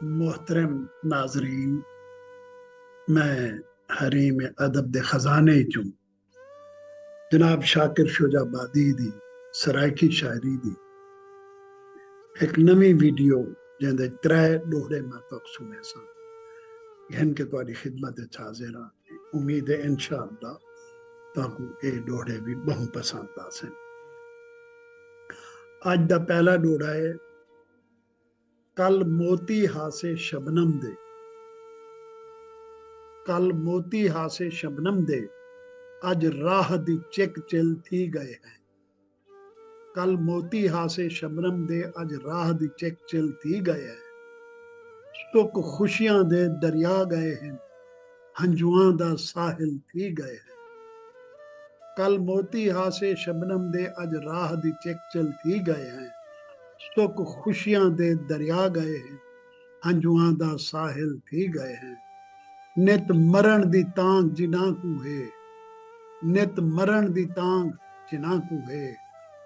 मोहतरम नाजरीन, मैं हरीम अदब दे खजाने चूं जनाब शाकिर शुजाबादी दी सरायकी शायरी दी एक नवी वीडियो जिंदे त्रै दोहरे मैं तक सुने सन घन के तुहाडी खिदमत च हाजिर हां। उम्मीद है इंशाअल्लाह ताकू ये दोहरे भी बहुत पसंद आसन। अज दा पहला दोहरा है कल मोती हासे शबनम दे। कल मोती हासे शबनम दे अज राह दी चिक चिल थी गए हैं। कल मोती हासे शबनम दे अज राह दी चिक चिल थी गए हैं। सुख खुशियां दे दरिया गए हैं, हंजुआं दा साहिल थी गए हैं। कल मोती हासे शबनम दे अज राह दी चिक चिल थी गए हैं। सुख खुशियां दे दरिया गए हैं, हंजुआं दा साहिल थी गए हैं। नित मरण दी तांग जिना कू है, नित मरण दी तांग जिना कू है,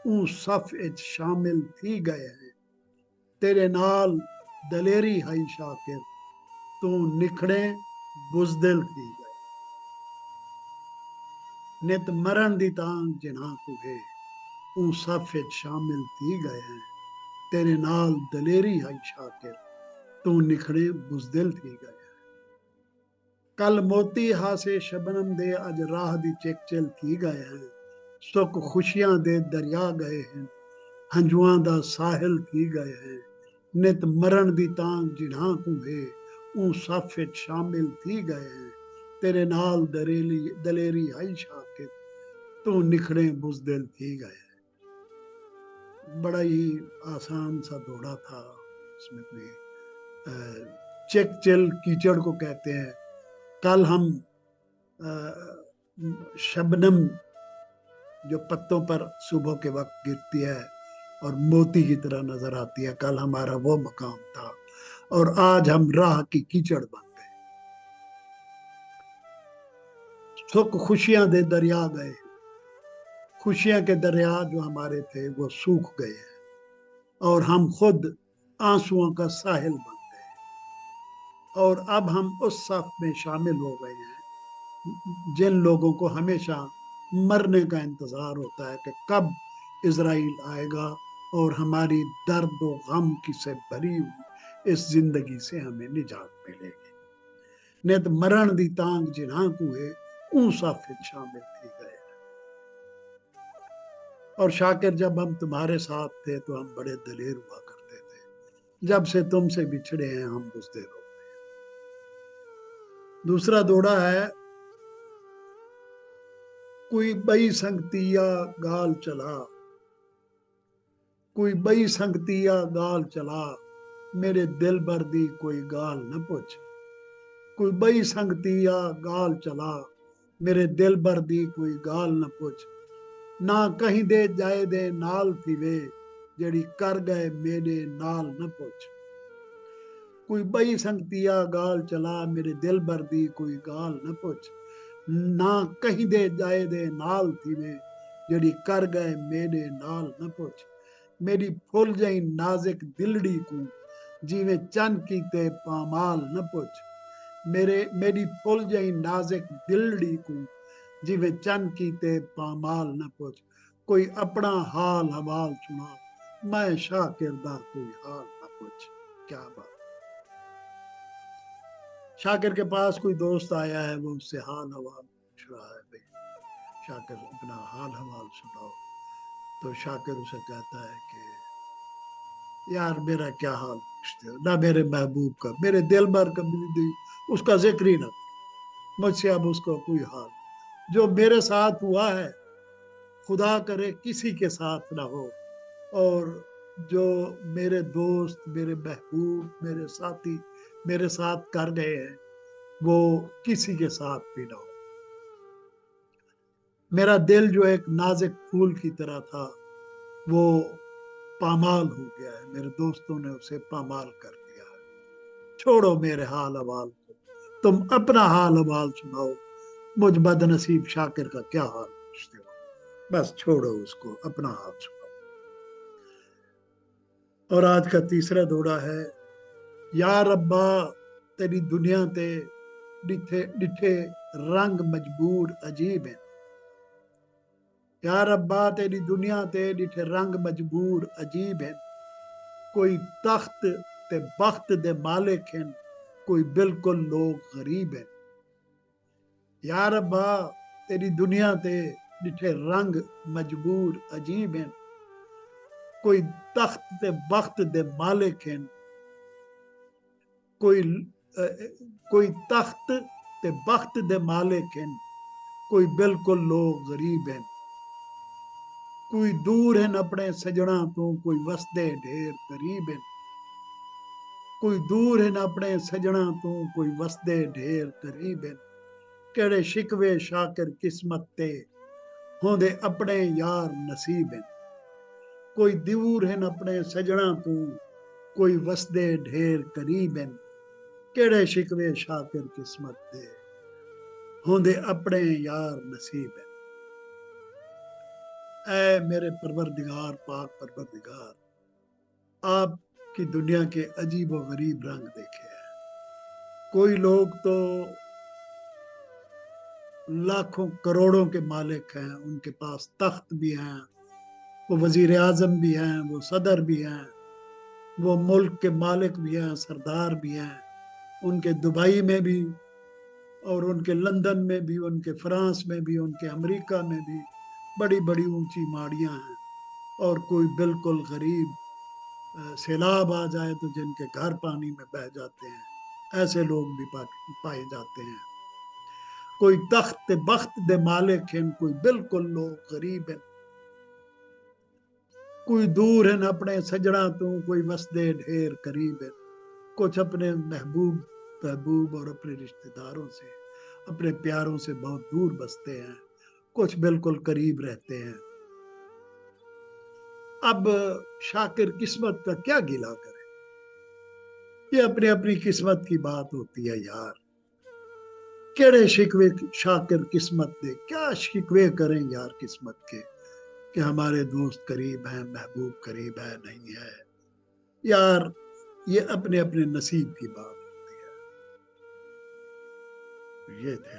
ऊ सफ इच शामिल थी गए हैं। तेरे नाल दलेरी है शाकिर, तू निखड़े बुजदिल थी गए। नित मरण दी तांग जिना कू है, ऊ सफ इच शामिल थी गए हैं। तेरे नाल दलेरी है शाकिर, तू निखड़े बुजदिल थी गए। कल मोती हासे शबनम दे अज राह दी चिक चिल थी गए हैं। सुख खुशियां दे दरिया गए हैं, हंजुआं दा साहिल थी गए हैं। नित मरण दी तांग जिढ़ा कू है, ऊ सफ विच शामिल थी गए हैं। तेरे नाल दलेरी आई शाकिर, तू निखड़े बुजदिल थी गए। बड़ा ही आसान सा दौड़ा था। इसमें कोई चिक चिल कीचड़ को कहते हैं। कल हम शबनम जो पत्तों पर सुबह के वक्त गिरती है और मोती की तरह नजर आती है, कल हमारा वो मकाम था और आज हम राह की कीचड़ बन गए। सुख खुशियां दे दरिया गए, खुशियां के दरिया जो हमारे थे वो सूख गए हैं और हम खुद आंसुओं का साहिल बन गए। और अब हम उस सफ में शामिल हो गए हैं जिन लोगों को हमेशा मरने का इंतजार होता है कि कब इजराइल आएगा और हमारी दर्द और गम की से भरी हुई इस जिंदगी से हमें निजात मिलेगी। नित मरण दी तांग जिन्हा को है, ऊंसा फिर शामिल थी गए। और शाकिर, जब हम तुम्हारे साथ थे तो हम बड़े दलेर हुआ करते थे, जब से तुमसे बिछड़े हैं हम बुजदिल हो गए। दूसरा दोड़ा है कोई बई संगतिया गाल चला, कोई बई संगतिया गाल चला, मेरे दिल भर दी कोई गाल न पुछ। कोई बई संगतिया गाल चला, मेरे दिल भर दी कोई गाल न पुछ। ना कहीं दे जाए दे नाल थी वे, जड़ी कर गए मेरे नाल न पुछ। कोई बई संगतिया गाल चला, मेरे दिल भर दी कोई गाल न पुछ। ना कहीं दे जाए दे नाल थी वे, जड़ी कर गए मेरे नाल न पुछ। मेरी फुल जाई नाजिक दिलड़ी को, जिवें चन कीते पामाल न पुछ। मेरी फुल जाई नाजिक दिलड़ी को, जिवें चन कीते पामाल न पुछ। कोई अपना हाल हवाल सुना, मैं शाकिर दा कोई हाल न पुछ। क्या बात। शाकिर के पास कोई दोस्त आया है, वो उससे हाल हवाल पूछ रहा है, भाई शाकिर अपना हाल हवाल सुनाओ। तो शाकिर उसे कहता है कि यार मेरा क्या हाल पूछते हो, ना मेरे महबूब का, मेरे दिल भर का उसका जिक्र ही ना, मुझसे अब उसका कोई हाल। जो मेरे साथ हुआ है खुदा करे किसी के साथ ना हो, और जो मेरे दोस्त, मेरे महबूब, मेरे साथी मेरे साथ कर गए हैं वो किसी के साथ भी ना हो। मेरा दिल जो एक नाजुक फूल की तरह था वो पामाल हो गया है, मेरे दोस्तों ने उसे पामाल कर दिया है। छोड़ो मेरे हाल हवाल को, तुम अपना हाल हवाल सुनाओ। मुझ बदनसीब शाकिर का क्या हाल पूछते हो, बस छोड़ो उसको, अपना हाल सुनाओ। और आज का तीसरा दोड़ा है या रब्बा तेरी दुनिया ते डिठे डिठे रंग मजबूर अजीब है। या रब्बा तेरी दुनिया ते डिठे रंग मजबूर अजीब है। कोई तख्त ते बख्त दे मालिक हैं, कोई बिल्कुल लोग गरीब है। या रब्बा तेरी दुनिया ते डिठे रंग मजबूर अजीब हैं। कोई तख्त ते बख्त दे मालिक हैं, कोई कोई तख्त ते बख्त दे मालिक हैं, कोई बिल्कुल लोग गरीब हैं। कोई दूर हैं अपने सजना तो, कोई वसदे ढेर करीब हैं। कोई दूर हैं अपने सजना तो, कोई वसदे ढेर करीब हैं। केड़े शिकवे शाकिर किस्मत ते, होंदे अपने यार नसीब हैं। कोई दूर हैं अपने सजना तो, कोई वसदे ढेर करीब हैं। केड़े शिकवे शाकिर किस्मत ते, होंदे अपने यार नसीब हैं। ऐ मेरे परवरदिगार, पाक परवरदिगार, आपकी दुनिया के अजीब व गरीब रंग देखे हैं। कोई लोग तो लाखों करोड़ों के मालिक हैं, उनके पास तख्त भी हैं, वो वजीर आजम भी हैं, वो सदर भी हैं, वो मुल्क के मालिक भी हैं, सरदार भी हैं। उनके दुबई में भी और उनके लंदन में भी, उनके फ्रांस में भी, उनके अमेरिका में भी बड़ी बड़ी ऊंची माड़ियां हैं। और कोई बिल्कुल गरीब, सैलाब आ जाए तो जिनके घर पानी में बह जाते हैं, ऐसे लोग भी पाए जाते हैं। कोई तख्त बख्त दे मालिक हैं, कोई बिल्कुल लोग गरीब हैं। कोई दूर हैं अपने सजड़ा तो, कोई वसदे ढेर करीब है। कुछ अपने महबूब महबूब और अपने रिश्तेदारों से, अपने प्यारों से बहुत दूर बसते हैं, कुछ बिल्कुल करीब रहते हैं। अब शाकिर किस्मत का क्या गिला करे, ये अपनी अपनी किस्मत की बात होती है यार। केड़े शिकवे शाकिर किस्मत दे, क्या शिकवे करें यार किस्मत के, कि हमारे दोस्त करीब हैं, महबूब करीब है नहीं है। यार ये अपने अपने नसीब की बात होती है। ये थे